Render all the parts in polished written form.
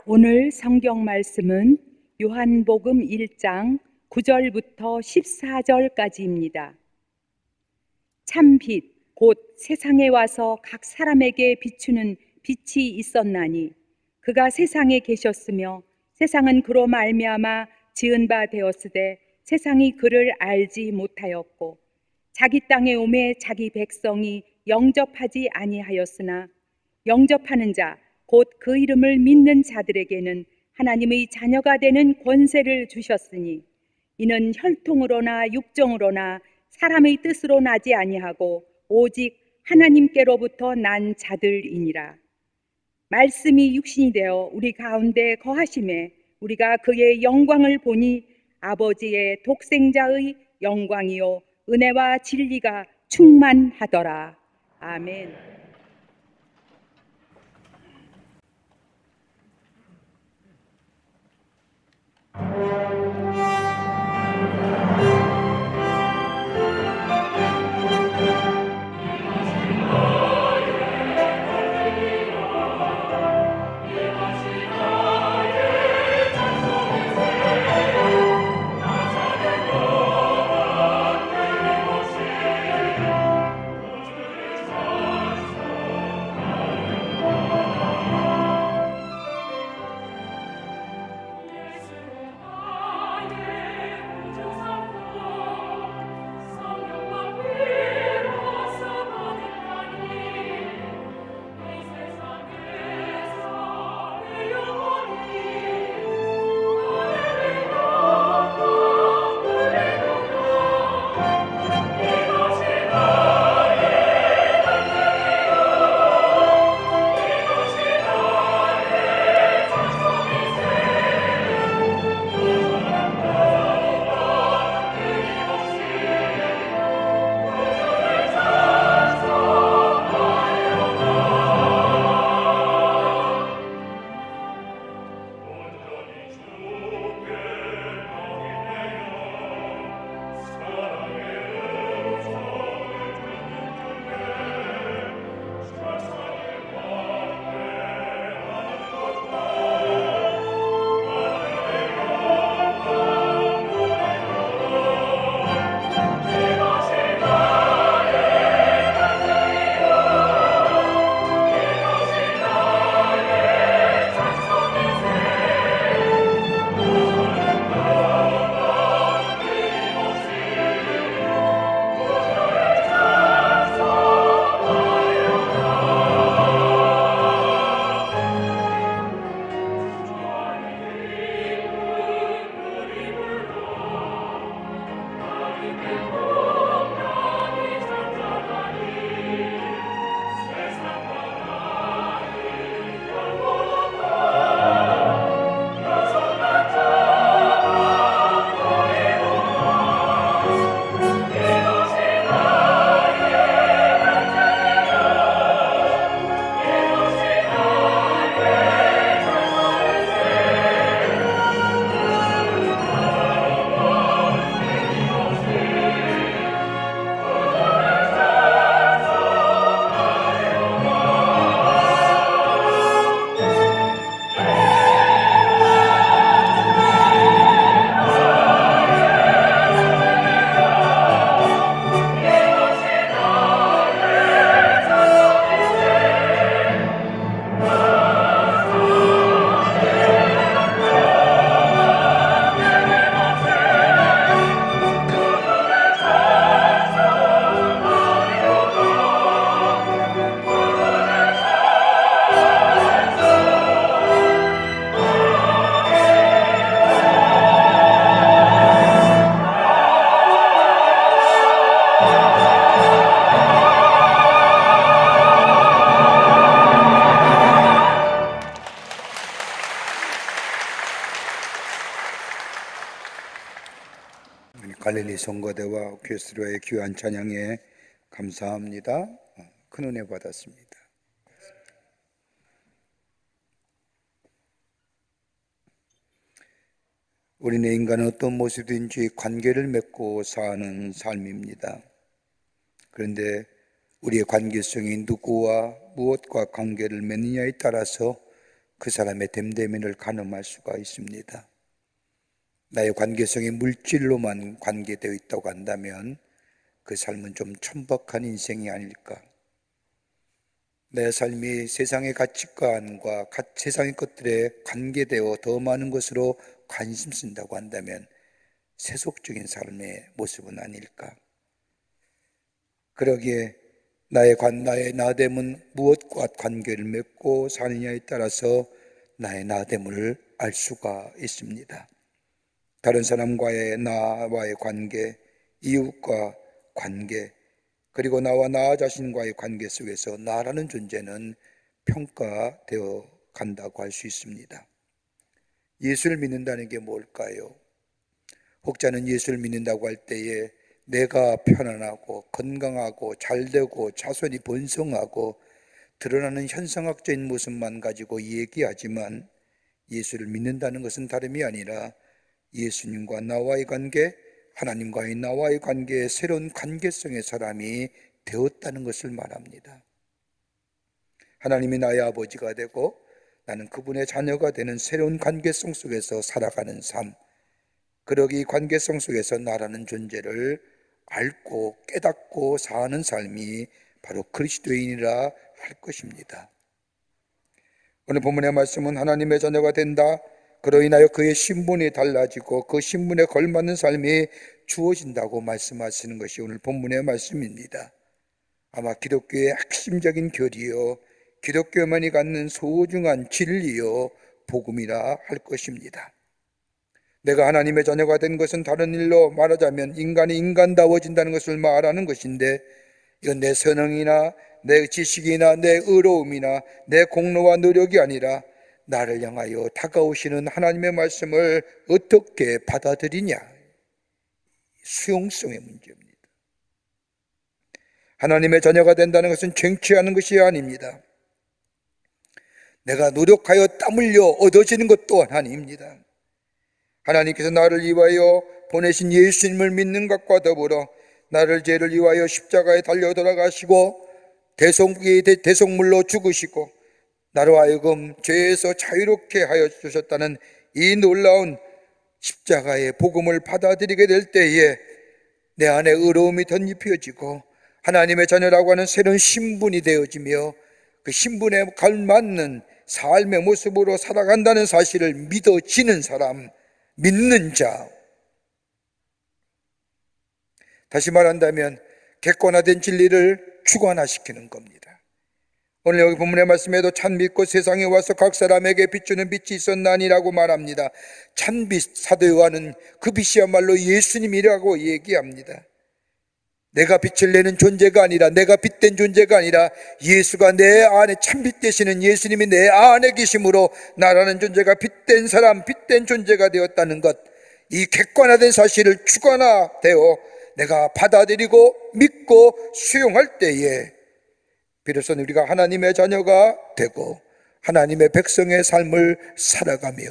오늘 성경 말씀은 요한복음 1장 9절부터 14절까지입니다. 참 빛, 곧 세상에 와서 각 사람에게 비추는 빛이 있었나니 그가 세상에 계셨으며 세상은 그로 말미암아 지은 바 되었으되 세상이 그를 알지 못하였고 자기 땅에 오매 자기 백성이 영접하지 아니하였으나 영접하는 자 곧 그 이름을 믿는 자들에게는 하나님의 자녀가 되는 권세를 주셨으니 이는 혈통으로나 육정으로나 사람의 뜻으로 나지 아니하고 오직 하나님께로부터 난 자들이니라. 말씀이 육신이 되어 우리 가운데 거하심에 우리가 그의 영광을 보니 아버지의 독생자의 영광이요 은혜와 진리가 충만하더라. 아멘. 갈릴리 성가대와 오케스트라의 귀한 찬양에 감사합니다. 큰 은혜 받았습니다. 우리는 인간은 어떤 모습인지 관계를 맺고 사는 삶입니다. 그런데 우리의 관계성이 누구와 무엇과 관계를 맺느냐에 따라서 그 사람의 됨됨이를 가늠할 수가 있습니다. 나의 관계성이 물질로만 관계되어 있다고 한다면 그 삶은 좀 천박한 인생이 아닐까. 내 삶이 세상의 가치관과 세상의 것들에 관계되어 더 많은 것으로 관심 쓴다고 한다면 세속적인 삶의 모습은 아닐까. 그러기에 나의 나됨은 무엇과 관계를 맺고 사느냐에 따라서 나의 나됨을 알 수가 있습니다. 다른 사람과의 나와의 관계, 이웃과 관계, 그리고 나와 나 자신과의 관계 속에서 나라는 존재는 평가되어 간다고 할 수 있습니다. 예수를 믿는다는 게 뭘까요? 혹자는 예수를 믿는다고 할 때에 내가 편안하고 건강하고 잘되고 자손이 번성하고 드러나는 현상학적인 모습만 가지고 얘기하지만 예수를 믿는다는 것은 다름이 아니라 예수님과 나와의 관계, 하나님과의 나와의 관계에 새로운 관계성의 사람이 되었다는 것을 말합니다. 하나님이 나의 아버지가 되고 나는 그분의 자녀가 되는 새로운 관계성 속에서 살아가는 삶, 그러기 관계성 속에서 나라는 존재를 알고 깨닫고 사는 삶이 바로 그리스도인이라 할 것입니다. 오늘 본문의 말씀은 하나님의 자녀가 된다, 그로 인하여 그의 신분이 달라지고 그 신분에 걸맞는 삶이 주어진다고 말씀하시는 것이 오늘 본문의 말씀입니다. 아마 기독교의 핵심적인 교리요, 기독교만이 갖는 소중한 진리요, 복음이라 할 것입니다. 내가 하나님의 자녀가 된 것은 다른 일로 말하자면 인간이 인간다워진다는 것을 말하는 것인데, 이건 내 선행이나 내 지식이나 내 의로움이나 내 공로와 노력이 아니라 나를 향하여 다가오시는 하나님의 말씀을 어떻게 받아들이냐, 수용성의 문제입니다. 하나님의 자녀가 된다는 것은 쟁취하는 것이 아닙니다. 내가 노력하여 땀 흘려 얻어지는 것 또한 아닙니다. 하나님께서 나를 위하여 보내신 예수님을 믿는 것과 더불어 나를 죄를 위하여 십자가에 달려 돌아가시고 대속물로 죽으시고 나로 하여금 죄에서 자유롭게 하여 주셨다는 이 놀라운 십자가의 복음을 받아들이게 될 때에 내 안에 의로움이 덧입혀지고 하나님의 자녀라고 하는 새로운 신분이 되어지며 그 신분에 걸맞는 삶의 모습으로 살아간다는 사실을 믿어지는 사람, 믿는 자. 다시 말한다면 객관화된 진리를 주관화시키는 겁니다. 오늘 여기 본문의 말씀에도 찬빛곧 세상에 와서 각 사람에게 비추는 빛이 있었나니라고 말합니다. 찬빛, 사도 요한은 그 빛이야말로 예수님이라고 얘기합니다. 내가 빛을 내는 존재가 아니라, 내가 빛된 존재가 아니라 예수가 내 안에 찬빛 되시는 예수님이 내 안에 계심으로 나라는 존재가 빛된 사람, 빛된 존재가 되었다는 것, 이 객관화된 사실을 주관화되어 내가 받아들이고 믿고 수용할 때에 비로소 우리가 하나님의 자녀가 되고 하나님의 백성의 삶을 살아가며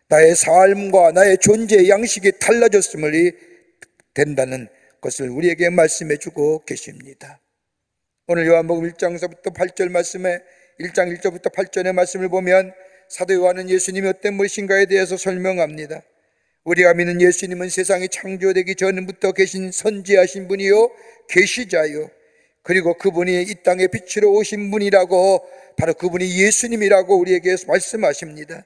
나의 삶과 나의 존재의 양식이 달라졌음을 된다는 것을 우리에게 말씀해 주고 계십니다. 오늘 요한복음 1장서부터 8절 말씀에 1장 1절부터 8절의 말씀을 보면 사도 요한은 예수님이 어떤 분이신가에 대해서 설명합니다. 우리가 믿는 예수님은 세상이 창조되기 전부터 계신 선지하신 분이요 계시자요, 그리고 그분이 이 땅에 빛으로 오신 분이라고, 바로 그분이 예수님이라고 우리에게 말씀하십니다.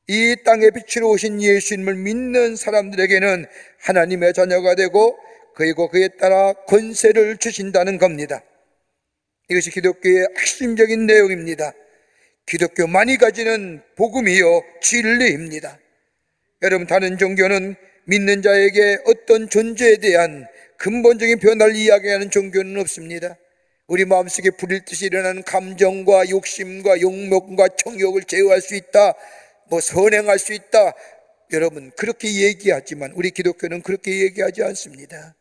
이 땅에 빛으로 오신 예수님을 믿는 사람들에게는 하나님의 자녀가 되고 그리고 그에 따라 권세를 주신다는 겁니다. 이것이 기독교의 핵심적인 내용입니다. 기독교만이 가지는 복음이요 진리입니다. 여러분, 다른 종교는 믿는 자에게 어떤 존재에 대한 근본적인 변화를 이야기하는 종교는 없습니다. 우리 마음속에 불일 듯이 일어나는 감정과 욕심과 욕먹과 정욕을 제어할 수 있다, 선행할 수 있다, 여러분 그렇게 얘기하지만 우리 기독교는 그렇게 얘기하지 않습니다.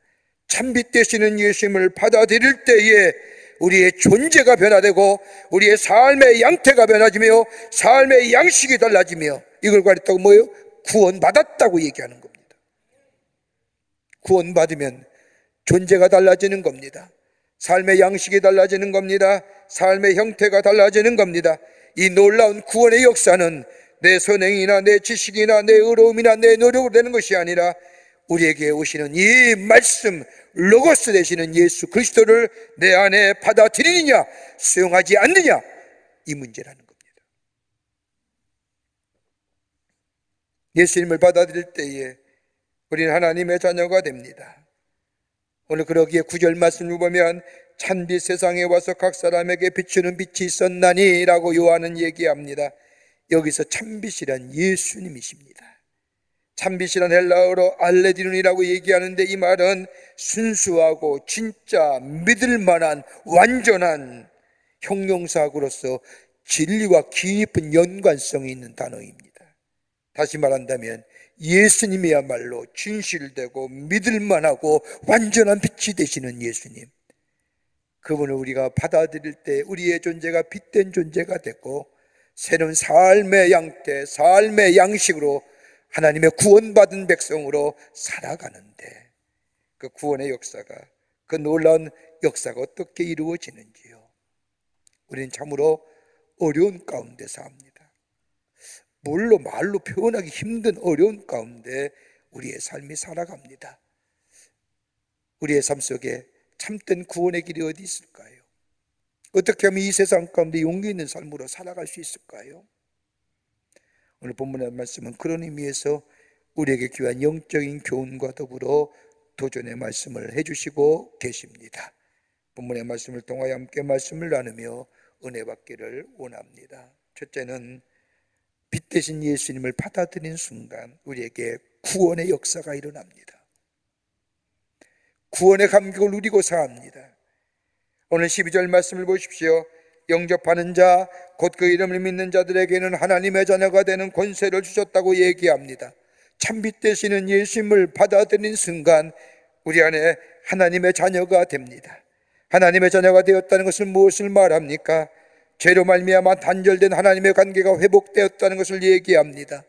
참빛 되시는 예수님을 받아들일 때에 우리의 존재가 변화되고 우리의 삶의 양태가 변화지며 삶의 양식이 달라지며, 이걸 가리켰다고 뭐예요? 구원받았다고 얘기하는 겁니다. 구원받으면 존재가 달라지는 겁니다. 삶의 양식이 달라지는 겁니다. 삶의 형태가 달라지는 겁니다. 이 놀라운 구원의 역사는 내 선행이나 내 지식이나 내 의로움이나 내 노력으로 되는 것이 아니라 우리에게 오시는 이 말씀, 로고스 되시는 예수 그리스도를 내 안에 받아들이느냐 수용하지 않느냐, 이 문제라는 겁니다. 예수님을 받아들일 때에 우리는 하나님의 자녀가 됩니다. 오늘 그러기에 9절 말씀을 보면 찬빛 세상에 와서 각 사람에게 비추는 빛이 있었나니 라고 요한은 얘기합니다. 여기서 찬빛이란 예수님이십니다. 찬빛이란 헬라어로 알레디눈이라고 얘기하는데, 이 말은 순수하고 진짜 믿을 만한 완전한 형용사구로서 진리와 깊은 연관성이 있는 단어입니다. 다시 말한다면 예수님이야말로 진실되고 믿을 만하고 완전한 빛이 되시는 예수님, 그분을 우리가 받아들일 때 우리의 존재가 빛된 존재가 됐고 새로운 삶의 양태, 삶의 양식으로 하나님의 구원받은 백성으로 살아가는데, 그 구원의 역사가, 그 놀라운 역사가 어떻게 이루어지는지요, 우리는 참으로 어려운 가운데 삽니다. 말로 표현하기 힘든 어려운 가운데 우리의 삶이 살아갑니다. 우리의 삶 속에 참된 구원의 길이 어디 있을까요? 어떻게 하면 이 세상 가운데 용기 있는 삶으로 살아갈 수 있을까요? 오늘 본문의 말씀은 그런 의미에서 우리에게 귀한 영적인 교훈과 더불어 도전의 말씀을 해주시고 계십니다. 본문의 말씀을 통하여 함께 말씀을 나누며 은혜 받기를 원합니다. 첫째는 빛 대신 예수님을 받아들인 순간 우리에게 구원의 역사가 일어납니다. 구원의 감격을 누리고 삽니다. 오늘 12절 말씀을 보십시오. 영접하는 자, 곧 그 이름을 믿는 자들에게는 하나님의 자녀가 되는 권세를 주셨다고 얘기합니다. 참빛 되시는 예수님을 받아들인 순간 우리 안에 하나님의 자녀가 됩니다. 하나님의 자녀가 되었다는 것은 무엇을 말합니까? 죄로 말미암아 단절된 하나님의 관계가 회복되었다는 것을 얘기합니다.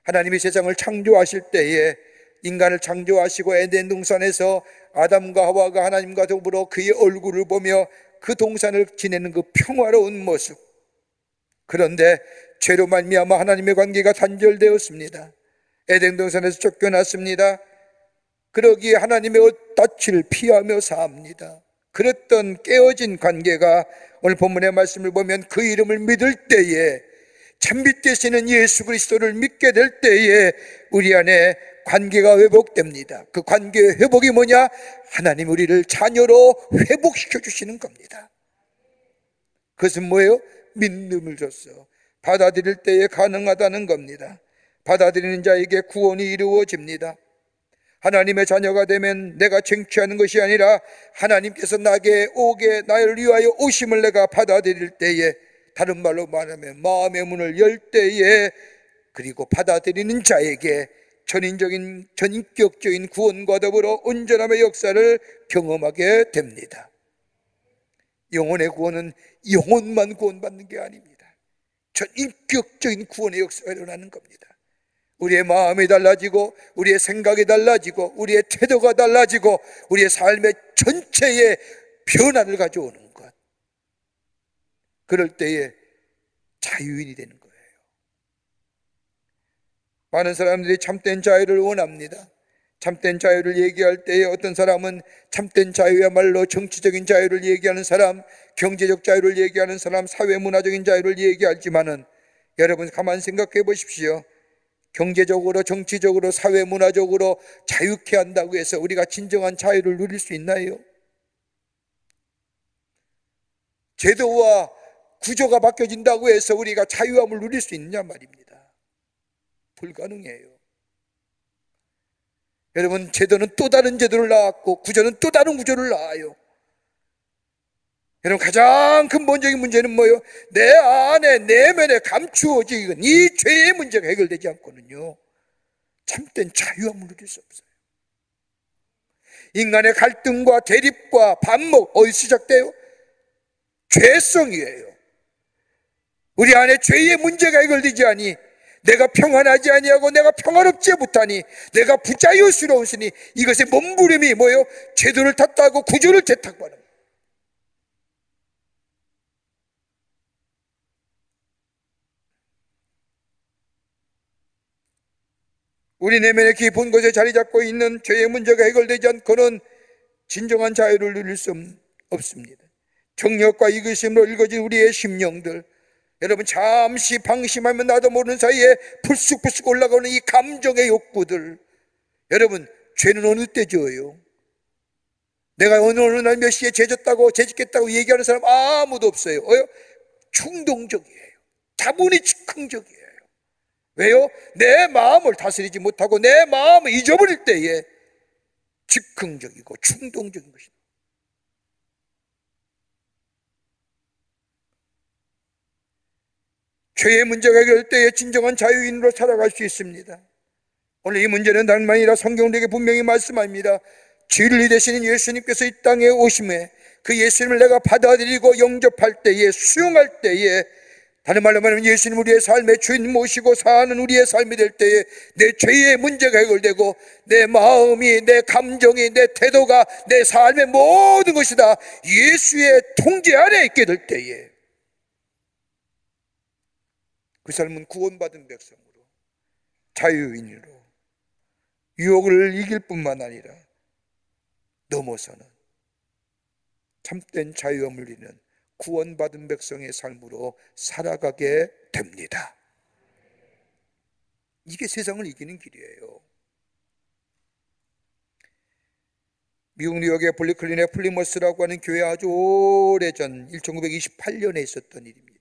하나님이 세상을 창조하실 때에 인간을 창조하시고 에덴 동산에서 아담과 하와가 하나님과 더불어 그의 얼굴을 보며 그 동산을 지내는 그 평화로운 모습, 그런데 죄로 말미암아 하나님의 관계가 단절되었습니다. 에덴 동산에서 쫓겨났습니다. 그러기에 하나님의 엇다치를 피하며 삽니다. 그랬던 깨어진 관계가 오늘 본문의 말씀을 보면 그 이름을 믿을 때에, 참빛 되시는 예수 그리스도를 믿게 될 때에 우리 안에 관계가 회복됩니다. 그 관계의 회복이 뭐냐? 하나님 우리를 자녀로 회복시켜 주시는 겁니다. 그것은 뭐예요? 믿음을 줬어. 받아들일 때에 가능하다는 겁니다. 받아들이는 자에게 구원이 이루어집니다. 하나님의 자녀가 되면 내가 쟁취하는 것이 아니라 하나님께서 나에게 나를 위하여 오심을 내가 받아들일 때에, 다른 말로 말하면 마음의 문을 열 때에, 그리고 받아들이는 자에게 전인격적인 구원과 더불어 온전함의 역사를 경험하게 됩니다. 영혼의 구원은 영혼만 구원받는 게 아닙니다. 전인격적인 구원의 역사가 일어나는 겁니다. 우리의 마음이 달라지고 우리의 생각이 달라지고 우리의 태도가 달라지고 우리의 삶의 전체에 변화를 가져오는 것, 그럴 때에 자유인이 되는 거예요. 많은 사람들이 참된 자유를 원합니다. 참된 자유를 얘기할 때에 어떤 사람은 참된 자유야말로 정치적인 자유를 얘기하는 사람, 경제적 자유를 얘기하는 사람, 사회문화적인 자유를 얘기하지만은, 여러분 가만 생각해 보십시오. 경제적으로, 정치적으로, 사회문화적으로 자유케 한다고 해서 우리가 진정한 자유를 누릴 수 있나요? 제도와 구조가 바뀌어진다고 해서 우리가 자유함을 누릴 수 있냐 말입니다. 불가능해요. 여러분, 제도는 또 다른 제도를 낳았고 구조는 또 다른 구조를 낳아요. 여러분, 가장 근본적인 문제는 뭐예요? 내 안에 내면에 감추어진 이 죄의 문제가 해결되지 않고는요, 참된 자유함을 누릴 수 없어요. 인간의 갈등과 대립과 반목, 어디서 시작돼요? 죄성이에요. 우리 안에 죄의 문제가 해결되지 않니, 내가 평안하지 아니하고 내가 평화롭지 못하니, 내가 부자유스러우시니, 이것의 몸부림이 뭐예요? 제도를 탓하고 구조를 재탁하는 거예요. 우리 내면의 깊은 곳에 자리 잡고 있는 죄의 문제가 해결되지 않고는 진정한 자유를 누릴 수 없습니다. 정욕과 이기심으로 읽어진 우리의 심령들, 여러분, 잠시 방심하면 나도 모르는 사이에 불쑥불쑥 올라가는 이 감정의 욕구들, 여러분, 죄는 어느 때 지어요? 내가 어느 날 몇 시에 죄졌다고 죄짓겠다고 얘기하는 사람 아무도 없어요. 충동적이에요. 다분히 즉흥적이에요. 왜요? 내 마음을 다스리지 못하고 내 마음을 잊어버릴 때에 즉흥적이고 충동적인 것입니다. 죄의 문제가 해결될 때에 진정한 자유인으로 살아갈 수 있습니다. 오늘 이 문제는 다름 아니라 성경에게 분명히 말씀합니다. 진리 되시는 예수님께서 이 땅에 오심에 그 예수님을 내가 받아들이고 영접할 때에, 수용할 때에, 다른 말로 말하면 예수님 우리의 삶의 주인 모시고 사는 우리의 삶이 될 때에 내 죄의 문제가 해결되고 내 마음이, 내 감정이, 내 태도가, 내 삶의 모든 것이 다 예수의 통제 안에 있게 될 때에 그 삶은 구원받은 백성으로, 자유인으로 유혹을 이길 뿐만 아니라 넘어서는 참된 자유함을 누리는 구원받은 백성의 삶으로 살아가게 됩니다. 이게 세상을 이기는 길이에요. 미국 뉴욕의 블리클린의 플리머스라고 하는 교회 아주 오래전 1928년에 있었던 일입니다.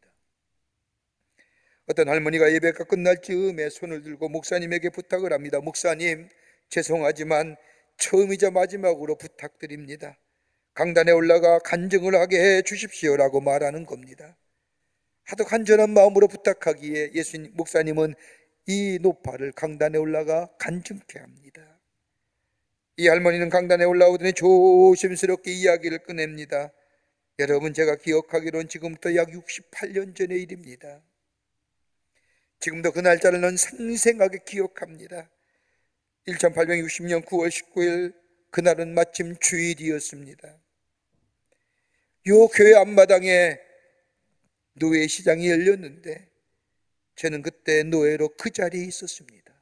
어떤 할머니가 예배가 끝날 즈음에 손을 들고 목사님에게 부탁을 합니다. 목사님, 죄송하지만 처음이자 마지막으로 부탁드립니다. 강단에 올라가 간증을 하게 해 주십시오라고 말하는 겁니다. 하도 간절한 마음으로 부탁하기에 예수님, 목사님은 이 노파를 강단에 올라가 간증케 합니다. 이 할머니는 강단에 올라오더니 조심스럽게 이야기를 꺼냅니다. 여러분, 제가 기억하기로는 지금부터 약 68년 전의 일입니다. 지금도 그 날짜를 난 생생하게 기억합니다. 1860년 9월 19일, 그날은 마침 주일이었습니다. 요 교회 앞마당에 노예 시장이 열렸는데 저는 그때 노예로 그 자리에 있었습니다.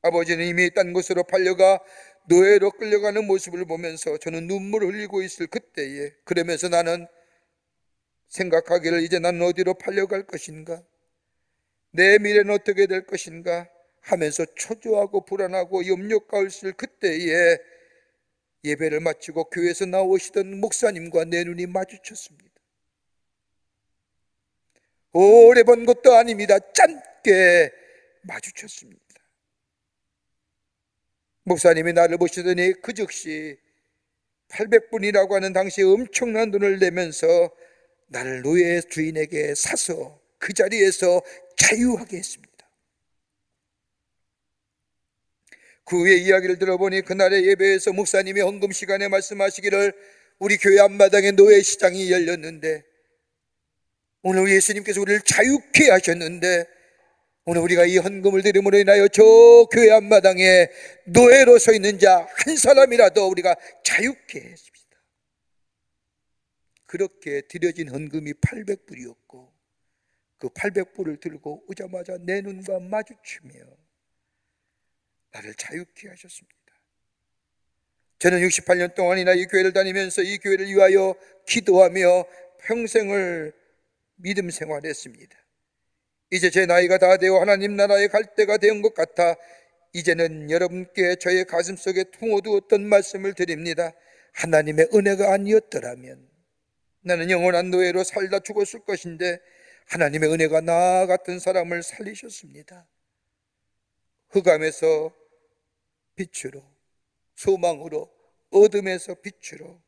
아버지는 이미 딴 곳으로 팔려가 노예로 끌려가는 모습을 보면서 저는 눈물을 흘리고 있을 그때에, 그러면서 나는 생각하기를 이제 나는 어디로 팔려갈 것인가, 내 미래는 어떻게 될 것인가 하면서 초조하고 불안하고 염려가 있을 그때에 예배를 마치고 교회에서 나오시던 목사님과 내 눈이 마주쳤습니다. 오래 본 것도 아닙니다. 짧게 마주쳤습니다. 목사님이 나를 보시더니 그 즉시 800분이라고 하는 당시에 엄청난 돈을 내면서 나를 노예 주인에게 사서 그 자리에서 자유하게 했습니다. 그 후에 이야기를 들어보니 그날의 예배에서 목사님이 헌금 시간에 말씀하시기를 우리 교회 앞마당에 노예 시장이 열렸는데 오늘 예수님께서 우리를 자유케 하셨는데 오늘 우리가 이 헌금을 드림으로 인하여 저 교회 앞마당에 노예로 서 있는 자 한 사람이라도 우리가 자유케 했습니다. 그렇게 드려진 헌금이 800불이었고 그 800불을 들고 오자마자 내 눈과 마주치며 나를 자유케 하셨습니다. 저는 68년 동안이나 이 교회를 다니면서 이 교회를 위하여 기도하며 평생을 믿음 생활했습니다. 이제 제 나이가 다 되어 하나님 나라에 갈 때가 된 것 같아 이제는 여러분께 저의 가슴속에 품어두었던 말씀을 드립니다. 하나님의 은혜가 아니었더라면 나는 영원한 노예로 살다 죽었을 것인데 하나님의 은혜가 나 같은 사람을 살리셨습니다. 흑암에서 빛으로, 소망으로, 어둠에서 빛으로.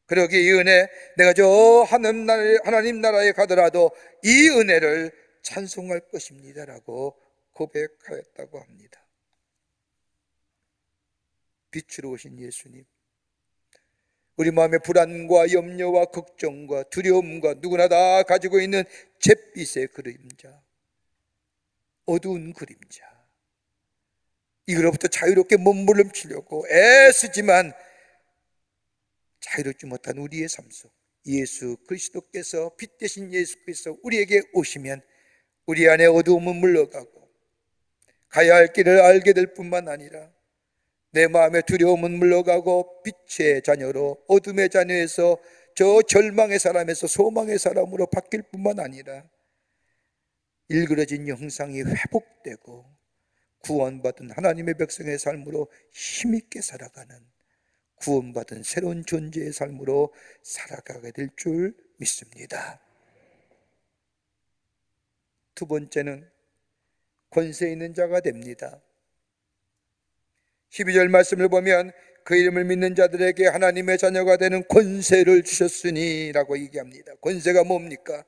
그러기에 이 은혜, 내가 저 하나님 나라에 가더라도 이 은혜를 찬송할 것입니다라고 고백하였다고 합니다. 빛으로 오신 예수님, 우리 마음의 불안과 염려와 걱정과 두려움과 누구나 다 가지고 있는 잿빛의 그림자, 어두운 그림자, 이거로부터 자유롭게 몸부림치려고 애쓰지만 자유롭지 못한 우리의 삶 속 예수 그리스도께서, 빛 대신 예수께서 우리에게 오시면 우리 안에 어두움은 물러가고 가야 할 길을 알게 될 뿐만 아니라 내 마음의 두려움은 물러가고 빛의 자녀로, 어둠의 자녀에서 저 절망의 사람에서 소망의 사람으로 바뀔 뿐만 아니라 일그러진 형상이 회복되고 구원받은 하나님의 백성의 삶으로 힘있게 살아가는, 구원받은 새로운 존재의 삶으로 살아가게 될 줄 믿습니다. 두 번째는 권세 있는 자가 됩니다. 12절 말씀을 보면 그 이름을 믿는 자들에게 하나님의 자녀가 되는 권세를 주셨으니 라고 얘기합니다. 권세가 뭡니까?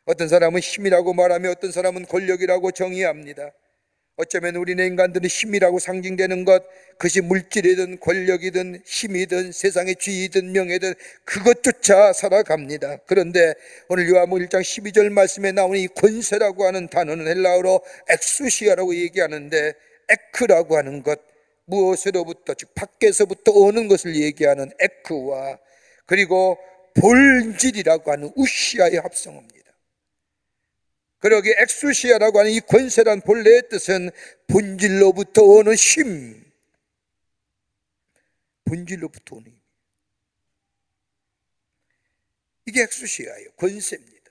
어떤 사람은 힘이라고 말하며 어떤 사람은 권력이라고 정의합니다. 어쩌면 우리네 인간들은 힘이라고 상징되는 것, 그것이 물질이든 권력이든 힘이든 세상의 지위든 명예든 그것조차 살아갑니다. 그런데 오늘 요한복음 1장 12절 말씀에 나오는 이 권세라고 하는 단어는 헬라어로 엑수시아라고 얘기하는데, 에크라고 하는 것, 무엇으로부터, 즉 밖에서부터 오는 것을 얘기하는 에크와, 그리고 본질이라고 하는 우시아의 합성어입니다. 그러기에 엑수시아라고 하는 이 권세란 본래의 뜻은 본질로부터 오는 힘, 본질로부터 오는 힘, 이게 엑수시아예요. 권세입니다.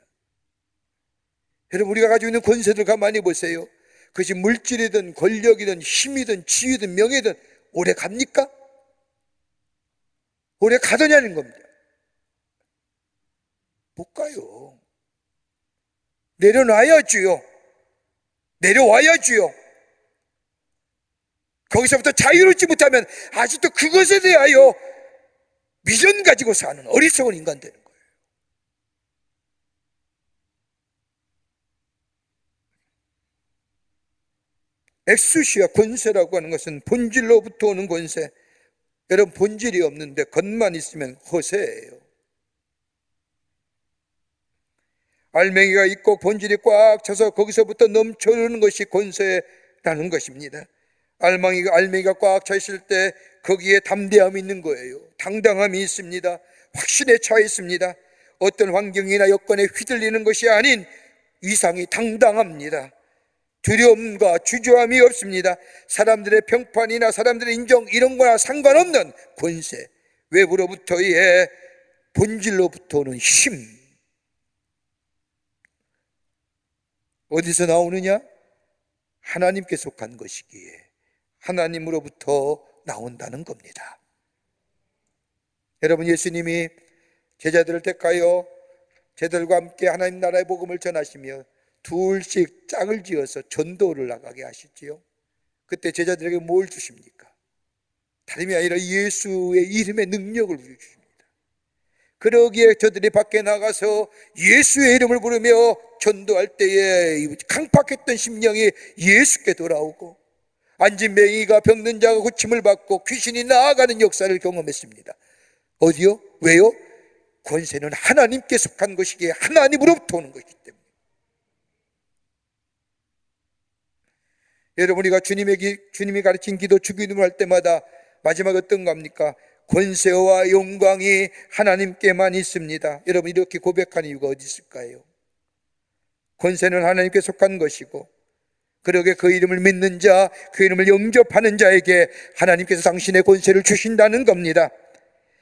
여러분, 우리가 가지고 있는 권세들 가만히 보세요. 그것이 물질이든 권력이든 힘이든 지위든 명예든 오래 갑니까? 오래 가더냐는 겁니다. 못 가요. 내려놔야지요. 내려와야지요. 거기서부터 자유롭지 못하면 아직도 그것에 대하여 미련 가지고 사는 어리석은 인간 되는 거예요. 엑수시아, 권세라고 하는 것은 본질로부터 오는 권세. 여러분, 본질이 없는데 겉만 있으면 허세예요. 알맹이가 있고 본질이 꽉 차서 거기서부터 넘쳐흐르는 것이 권세라는 것입니다. 알맹이가 꽉 차 있을 때 거기에 담대함이 있는 거예요. 당당함이 있습니다. 확신에 차 있습니다. 어떤 환경이나 여건에 휘둘리는 것이 아닌 위상이 당당합니다. 두려움과 주저함이 없습니다. 사람들의 평판이나 사람들의 인정 이런 거나 상관없는 권세, 외부로부터의 본질로부터 오는 힘. 어디서 나오느냐? 하나님께 속한 것이기에 하나님으로부터 나온다는 겁니다. 여러분, 예수님이 제자들을 택하여 제자들과 함께 하나님 나라의 복음을 전하시며 둘씩 짝을 지어서 전도를 나가게 하시지요. 그때 제자들에게 뭘 주십니까? 다름이 아니라 예수의 이름의 능력을 주십니다. 그러기에 저들이 밖에 나가서 예수의 이름을 부르며 전도할 때에 강팍했던 심령이 예수께 돌아오고, 앉은 맹인이가 병든 자가 고침을 받고 귀신이 나아가는 역사를 경험했습니다. 어디요? 왜요? 권세는 하나님께 속한 것이기에 하나님으로부터 오는 것이기 때문에. 여러분, 우리가 주님이 가르친 기도, 주기도를 할 때마다 마지막에 어떤 겁니까? 권세와 영광이 하나님께만 있습니다. 여러분, 이렇게 고백하는 이유가 어디 있을까요? 권세는 하나님께 속한 것이고, 그러게 그 이름을 믿는 자, 그 이름을 영접하는 자에게 하나님께서 당신의 권세를 주신다는 겁니다.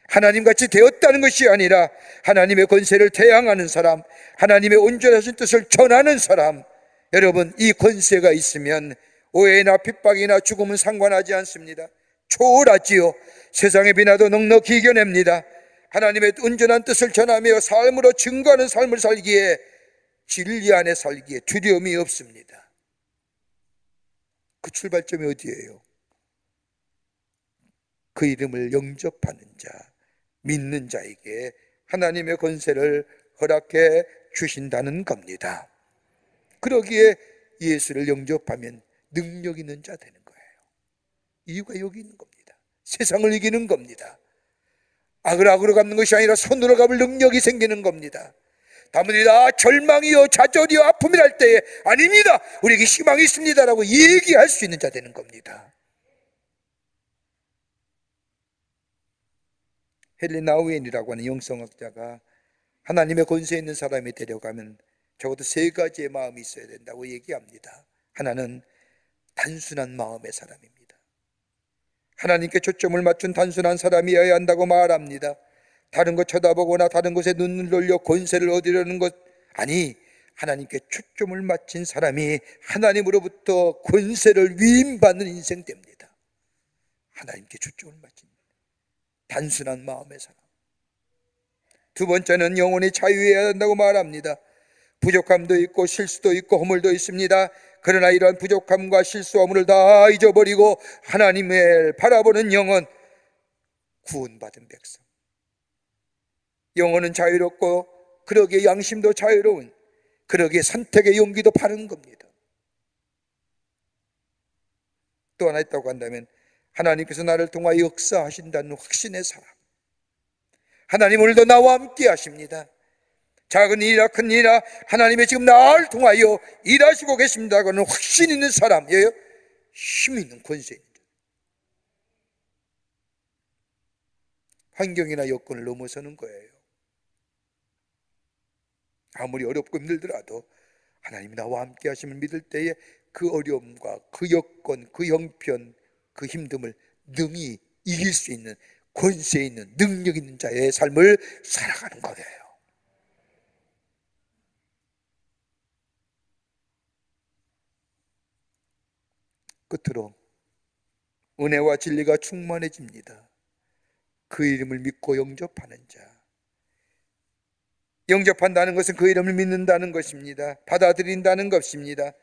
하나님같이 되었다는 것이 아니라 하나님의 권세를 대항하는 사람, 하나님의 온전하신 뜻을 전하는 사람. 여러분, 이 권세가 있으면 오해나 핍박이나 죽음은 상관하지 않습니다. 초월하지요. 세상의 비나도 넉넉히 이겨냅니다. 하나님의 온전한 뜻을 전하며 삶으로 증거하는 삶을 살기에, 진리 안에 살기에 두려움이 없습니다. 그 출발점이 어디예요? 그 이름을 영접하는 자, 믿는 자에게 하나님의 권세를 허락해 주신다는 겁니다. 그러기에 예수를 영접하면 능력 있는 자 되는 거예요. 이유가 여기 있는 겁니다. 세상을 이기는 겁니다. 악으로 갚는 것이 아니라 손으로 갚을 능력이 생기는 겁니다. 다문이 다 절망이요 좌절이요 아픔이랄 때에 아닙니다, 우리에게 희망이 있습니다라고 얘기할 수 있는 자 되는 겁니다. 헨리 나우엔이라고 하는 영성학자가 하나님의 권세 있는 사람이 되려가면 적어도 세 가지의 마음이 있어야 된다고 얘기합니다. 하나는 단순한 마음의 사람입니다. 하나님께 초점을 맞춘 단순한 사람이어야 한다고 말합니다. 다른 것 쳐다보거나 다른 것에 눈을 돌려 권세를 얻으려는 것, 아니, 하나님께 초점을 맞춘 사람이 하나님으로부터 권세를 위임받는 인생 됩니다. 하나님께 초점을 맞춘 단순한 마음의 사람. 두 번째는 영혼이 자유해야 한다고 말합니다. 부족함도 있고 실수도 있고 허물도 있습니다. 그러나 이러한 부족함과 실수와 허물을 다 잊어버리고 하나님을 바라보는 영혼, 구원받은 백성. 영혼은 자유롭고 그러기에 양심도 자유로운, 그러기에 선택의 용기도 바른 겁니다. 또 하나 있다고 한다면 하나님께서 나를 통하여 역사하신다는 확신의 사람. 하나님 오늘도 나와 함께 하십니다. 작은 일이나 큰 일이나 하나님의 지금 나를 통하여 일하시고 계십니다고는 확신 있는 사람이에요. 힘 있는 권세 있는 자들. 환경이나 여건을 넘어서는 거예요. 아무리 어렵고 힘들더라도 하나님이 나와 함께 하심을 믿을 때에 그 어려움과 그 여건, 그 형편, 그 힘듦을 능히 이길 수 있는 권세 있는 능력 있는 자의 삶을 살아가는 거예요. 끝으로 은혜와 진리가 충만해집니다. 그 이름을 믿고 영접하는 자. 영접한다는 것은 그 이름을 믿는다는 것입니다. 받아들인다는 것입니다.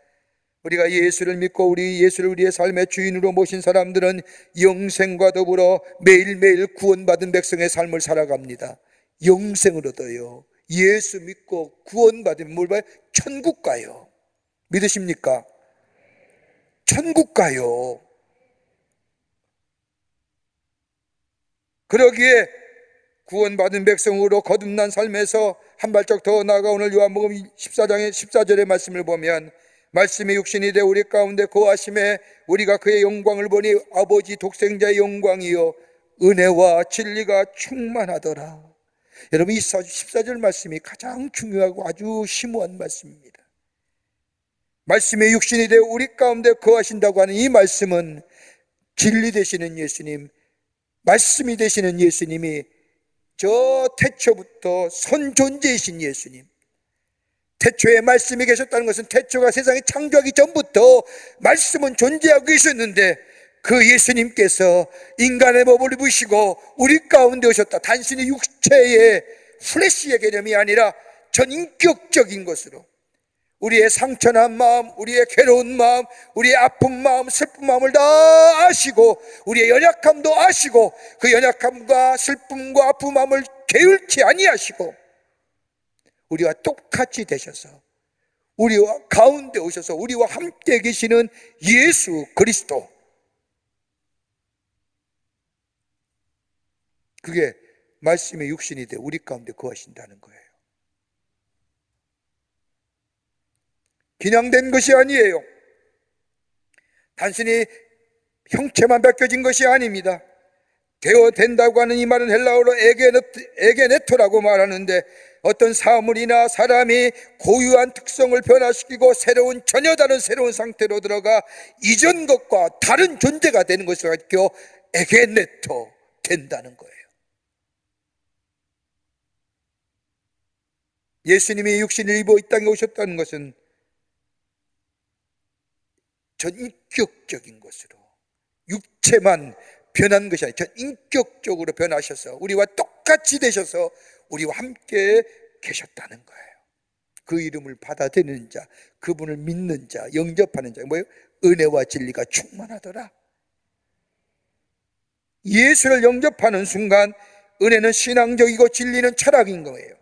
우리가 예수를 믿고 우리 예수를 우리의 삶의 주인으로 모신 사람들은 영생과 더불어 매일매일 구원받은 백성의 삶을 살아갑니다. 영생을 얻어요. 예수 믿고 구원받으면 뭘 봐요? 천국 가요. 믿으십니까? 천국 가요. 그러기에 구원받은 백성으로 거듭난 삶에서 한 발짝 더 나아가 오늘 요한복음 14장의 14절의 말씀을 보면 말씀이 육신이 되어 우리 가운데 거하심에 우리가 그의 영광을 보니 아버지 독생자의 영광이요 은혜와 진리가 충만하더라. 여러분, 이 14절 말씀이 가장 중요하고 아주 심오한 말씀입니다. 말씀이 육신이 되어 우리 가운데 거하신다고 하는 이 말씀은 진리 되시는 예수님, 말씀이 되시는 예수님이 저 태초부터 선존재이신 예수님, 태초에 말씀이 계셨다는 것은 태초가 세상이 창조하기 전부터 말씀은 존재하고 계셨는데 그 예수님께서 인간의 몸을 입으시고 우리 가운데 오셨다. 단순히 육체의 플래시의 개념이 아니라 전인격적인 것으로 우리의 상처난 마음, 우리의 괴로운 마음, 우리의 아픈 마음, 슬픈 마음을 다 아시고 우리의 연약함도 아시고 그 연약함과 슬픔과 아픈 마음을 게을치 아니하시고 우리와 똑같이 되셔서 우리와 가운데 오셔서 우리와 함께 계시는 예수 그리스도, 그게 말씀의 육신이 돼 우리 가운데 거하신다는 거예요. 그냥 된 것이 아니에요. 단순히 형체만 바뀌어진 것이 아닙니다. 되어 된다고 하는 이 말은 헬라어로 에게네토라고 말하는데 어떤 사물이나 사람이 고유한 특성을 변화시키고 전혀 다른 새로운 상태로 들어가 이전 것과 다른 존재가 되는 것을 가리켜 에게네토, 된다는 거예요. 예수님이 육신을 입어 이 땅에 오셨다는 것은 전인격적인 것으로, 육체만 변한 것이 아니라 전인격적으로 변하셔서 우리와 똑같이 되셔서 우리와 함께 계셨다는 거예요. 그 이름을 받아들이는 자, 그분을 믿는 자, 영접하는 자, 뭐예요? 은혜와 진리가 충만하더라. 예수를 영접하는 순간 은혜는 신앙적이고 진리는 철학인 거예요.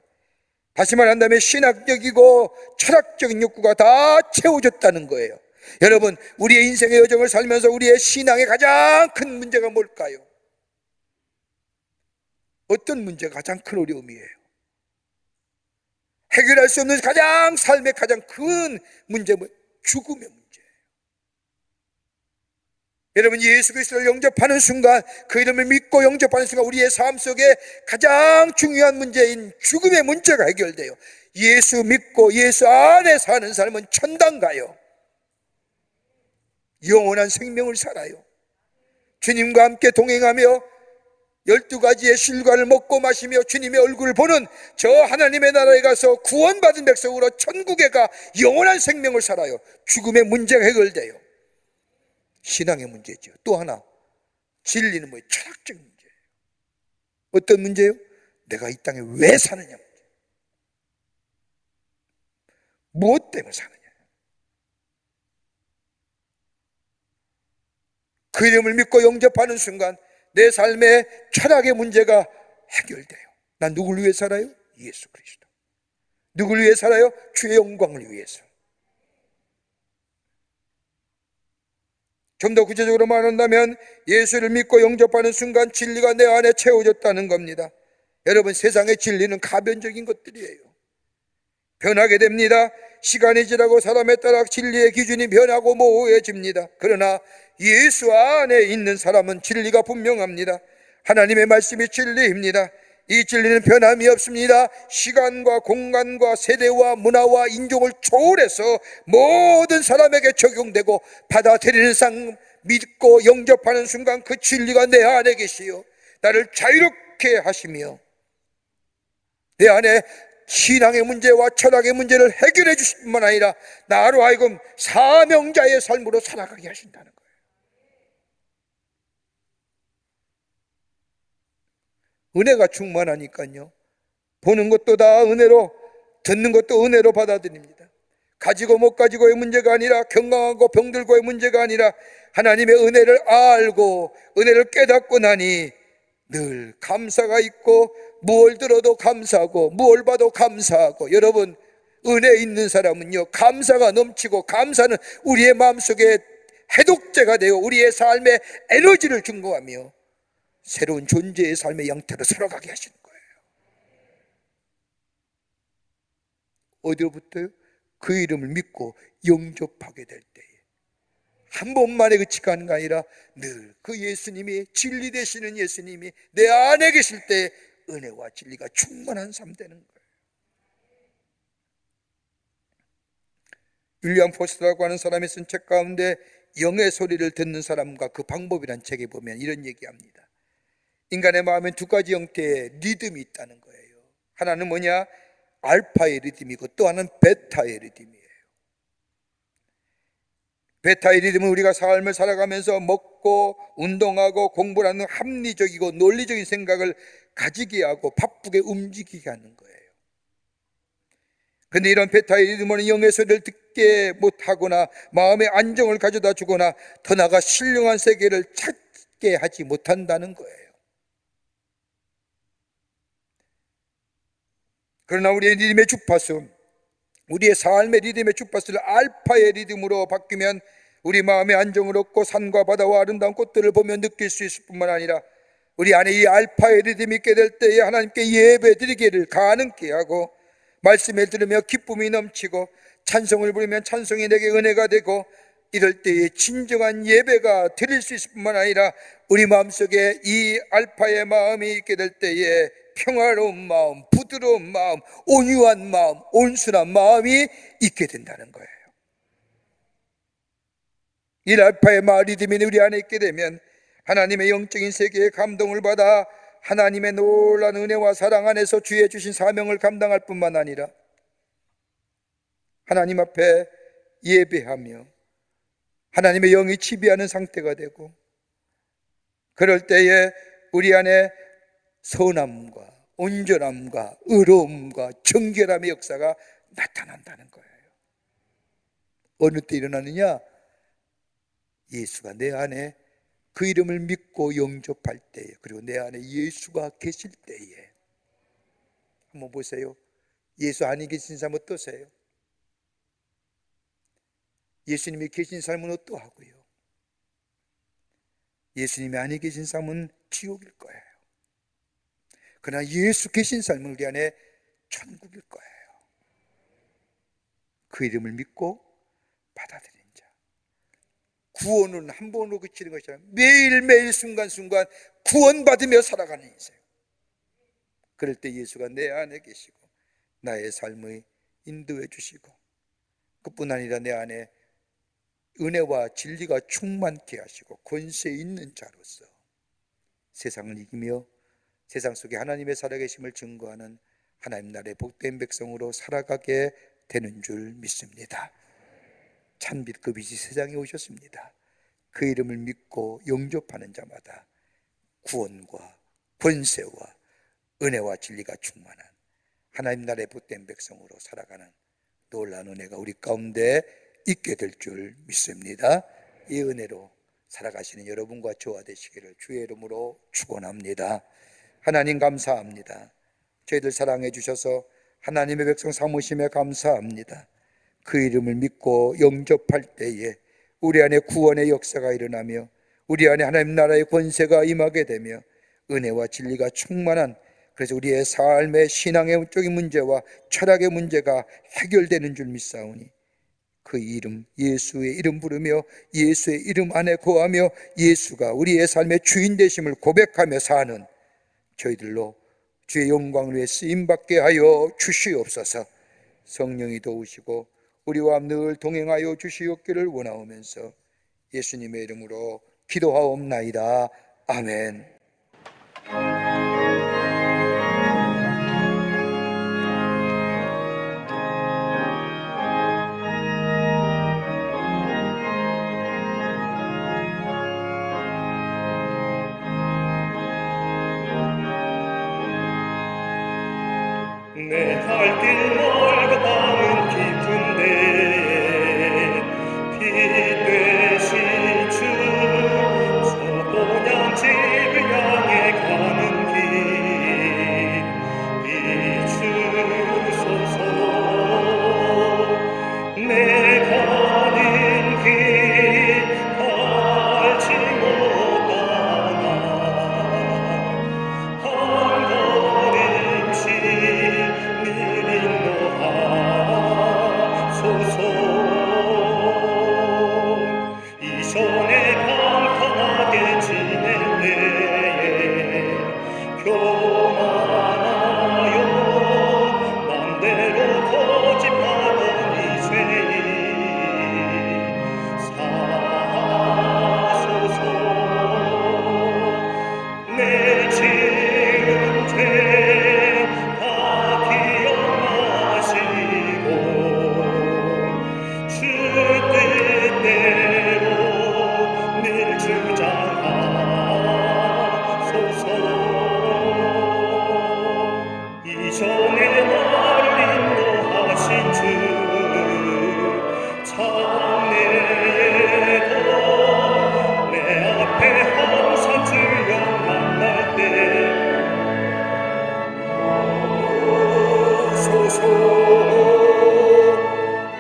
다시 말한다면 신학적이고 철학적인 욕구가 다 채워졌다는 거예요. 여러분, 우리의 인생의 여정을 살면서 우리의 신앙의 가장 큰 문제가 뭘까요? 어떤 문제가 가장 큰 어려움이에요? 해결할 수 없는 가장 삶의 가장 큰 문제는 죽음의 문제예요. 여러분, 예수 그리스도를 영접하는 순간, 그 이름을 믿고 영접하는 순간 우리의 삶 속에 가장 중요한 문제인 죽음의 문제가 해결돼요. 예수 믿고 예수 안에 사는 삶은 천당 가요. 영원한 생명을 살아요. 주님과 함께 동행하며 12가지의 실과를 먹고 마시며 주님의 얼굴을 보는 저 하나님의 나라에 가서 구원받은 백성으로 천국에 가 영원한 생명을 살아요. 죽음의 문제가 해결돼요. 신앙의 문제죠. 또 하나, 진리는 뭐예요? 철학적인 문제예요. 어떤 문제예요? 내가 이 땅에 왜 사느냐 문제. 무엇 때문에 사느냐. 그 이름을 믿고 영접하는 순간 내 삶의 철학의 문제가 해결돼요. 난 누굴 위해 살아요? 예수 그리스도. 누굴 위해 살아요? 주의 영광을 위해서. 좀 더 구체적으로 말한다면 예수를 믿고 영접하는 순간 진리가 내 안에 채워졌다는 겁니다. 여러분, 세상의 진리는 가변적인 것들이에요. 변하게 됩니다. 시간이 지나고 사람에 따라 진리의 기준이 변하고 모호해집니다. 그러나 예수 안에 있는 사람은 진리가 분명합니다. 하나님의 말씀이 진리입니다. 이 진리는 변함이 없습니다. 시간과 공간과 세대와 문화와 인종을 초월해서 모든 사람에게 적용되고 받아들이는 상 믿고 영접하는 순간 그 진리가 내 안에 계시요 나를 자유롭게 하시며 내 안에 신앙의 문제와 철학의 문제를 해결해 주실 뿐만 아니라 나로 하여금 사명자의 삶으로 살아가게 하신다는 거예요. 은혜가 충만하니까요, 보는 것도 다 은혜로, 듣는 것도 은혜로 받아들입니다. 가지고 못 가지고의 문제가 아니라, 건강하고 병들고의 문제가 아니라 하나님의 은혜를 알고 은혜를 깨닫고 나니 늘 감사가 있고, 무엇을 들어도 감사하고 무엇을 봐도 감사하고. 여러분, 은혜 있는 사람은요, 감사가 넘치고, 감사는 우리의 마음속에 해독제가 되어 우리의 삶에 에너지를 증거하며 새로운 존재의 삶의 형태로 살아가게 하시는 거예요. 어디로부터요? 그 이름을 믿고 영접하게 될 때에 한 번만에 그치가 하는 게 아니라 늘 그 예수님이, 진리 되시는 예수님이 내 안에 계실 때 은혜와 진리가 충만한 삶 되는 거예요. 윌리엄 포스터라고 하는 사람이 쓴 책 가운데 영의 소리를 듣는 사람과 그 방법이라는 책에 보면 이런 얘기합니다. 인간의 마음엔 두 가지 형태의 리듬이 있다는 거예요. 하나는 뭐냐? 알파의 리듬이고 또 하나는 베타의 리듬이에요. 베타의 리듬은 우리가 삶을 살아가면서 먹고 운동하고 공부를 하는 합리적이고 논리적인 생각을 가지게 하고 바쁘게 움직이게 하는 거예요. 그런데 이런 베타의 리듬은 영의 소리를 듣게 못하거나 마음의 안정을 가져다 주거나 더 나아가 신령한 세계를 찾게 하지 못한다는 거예요. 그러나 우리의 리듬의 주파수, 우리의 삶의 리듬의 주파수를 알파의 리듬으로 바뀌면 우리 마음의 안정을 얻고 산과 바다와 아름다운 꽃들을 보며 느낄 수 있을 뿐만 아니라 우리 안에 이 알파의 리듬이 있게 될 때에 하나님께 예배 드리기를 가능케 하고, 말씀을 들으며 기쁨이 넘치고 찬송을 부르면 찬송이 내게 은혜가 되고, 이럴 때에 진정한 예배가 드릴 수 있을 뿐만 아니라 우리 마음속에 이 알파의 마음이 있게 될 때에 평화로운 마음, 부드러운 마음, 온유한 마음, 온순한 마음이 있게 된다는 거예요. 이 알파의 리듬이 우리 안에 있게 되면 하나님의 영적인 세계에 감동을 받아 하나님의 놀라운 은혜와 사랑 안에서 주의 주신 사명을 감당할 뿐만 아니라 하나님 앞에 예배하며 하나님의 영이 지배하는 상태가 되고, 그럴 때에 우리 안에 선함과 온전함과 의로움과 정결함의 역사가 나타난다는 거예요. 어느 때 일어나느냐? 예수가 내 안에, 그 이름을 믿고 영접할 때에, 그리고 내 안에 예수가 계실 때에. 한번 보세요. 예수 안에 계신 사람 어떠세요? 예수님이 계신 삶은 어떠하고요? 예수님이 안에 계신 삶은 지옥일 거예요. 그러나 예수 계신 삶은 우리 안에 천국일 거예요. 그 이름을 믿고 받아들이는 자. 구원은 한 번으로 그치는 것이 아니라 매일매일 순간순간 구원받으며 살아가는 인생. 그럴 때 예수가 내 안에 계시고 나의 삶을 인도해 주시고, 그뿐 아니라 내 안에 은혜와 진리가 충만케 하시고 권세 있는 자로서 세상을 이기며 세상 속에 하나님의 살아계심을 증거하는 하나님 나라의 복된 백성으로 살아가게 되는 줄 믿습니다. 찬빛 그 빛이 세상에 오셨습니다. 그 이름을 믿고 영접하는 자마다 구원과 권세와 은혜와 진리가 충만한 하나님 나라의 복된 백성으로 살아가는 놀라운 은혜가 우리 가운데 있게 될 줄 믿습니다. 이 은혜로 살아가시는 여러분과 저와 되시기를 주의 이름으로 축원합니다. 하나님 감사합니다. 저희들 사랑해 주셔서 하나님의 백성 삼으심에 감사합니다. 그 이름을 믿고 영접할 때에 우리 안에 구원의 역사가 일어나며 우리 안에 하나님 나라의 권세가 임하게 되며 은혜와 진리가 충만한, 그래서 우리의 삶의 신앙의 적인 문제와 철학의 문제가 해결되는 줄 믿사오니 그 이름, 예수의 이름 부르며 예수의 이름 안에 거하며 예수가 우리의 삶의 주인 되심을 고백하며 사는 저희들로 주의 영광을 위해 쓰임받게 하여 주시옵소서. 성령이 도우시고 우리와 늘 동행하여 주시옵기를 원하오면서 예수님의 이름으로 기도하옵나이다. 아멘. 내 갈 길 멀고 땅은 깊은데 빛 되신 주 소고냥 집을 향해 가는 길 비추소서. 내 가는 길 알지 못하나 한 걸음씩 이전에 방탕하게 지낼 때에 교만하여 맘대로 고집하던 이세이 사소서. 내 지은 죄 다 기억나시고 주 뜻대로 늘 주장하소서. 이전에 나를 인도하신 주 장래에도 내 앞에 항상 주여 만날 때 오소서.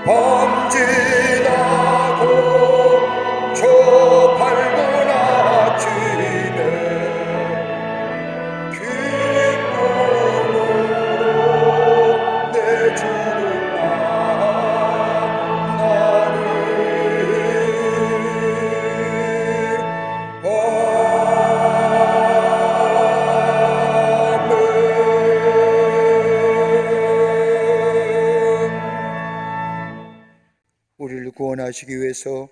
밤 지나고 저 밝은 아침에 기쁨으로 내 주를 만나리. 우리를 구원하시기 위해서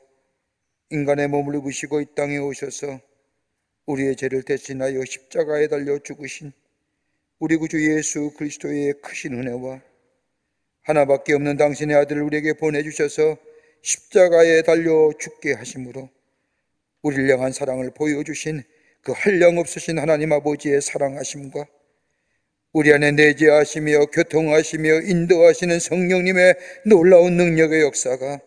인간의 몸을 입으시고 이 땅에 오셔서 우리의 죄를 대신하여 십자가에 달려 죽으신 우리 구주 예수 그리스도의 크신 은혜와 하나밖에 없는 당신의 아들을 우리에게 보내주셔서 십자가에 달려 죽게 하심으로 우리를 향한 사랑을 보여주신 그 한량없으신 하나님 아버지의 사랑하심과 우리 안에 내재하시며 교통하시며 인도하시는 성령님의 놀라운 능력의 역사가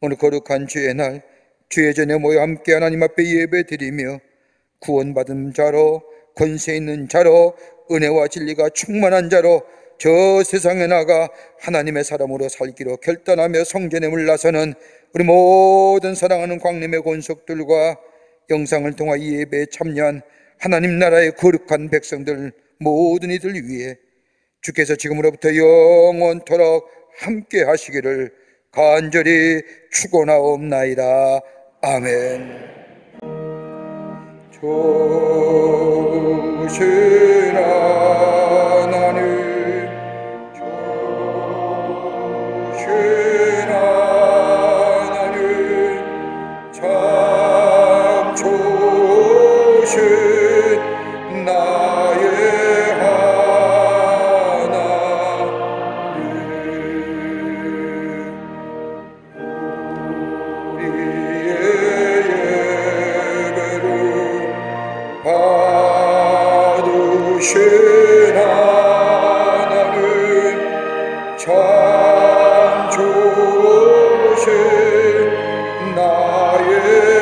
오늘 거룩한 주의 날 주의 전에 모여 함께 하나님 앞에 예배드리며 구원받은 자로, 권세 있는 자로, 은혜와 진리가 충만한 자로 저 세상에 나가 하나님의 사람으로 살기로 결단하며 성전에 물러서는 우리 모든 사랑하는 광림의 권속들과 영상을 통하 이 예배에 참여한 하나님 나라의 거룩한 백성들 모든 이들 위해 주께서 지금으로부터 영원토록 함께 하시기를 간절히 축원하옵나이다. 아멘. 좋으신 하나님, 좋으신 하나님, 나의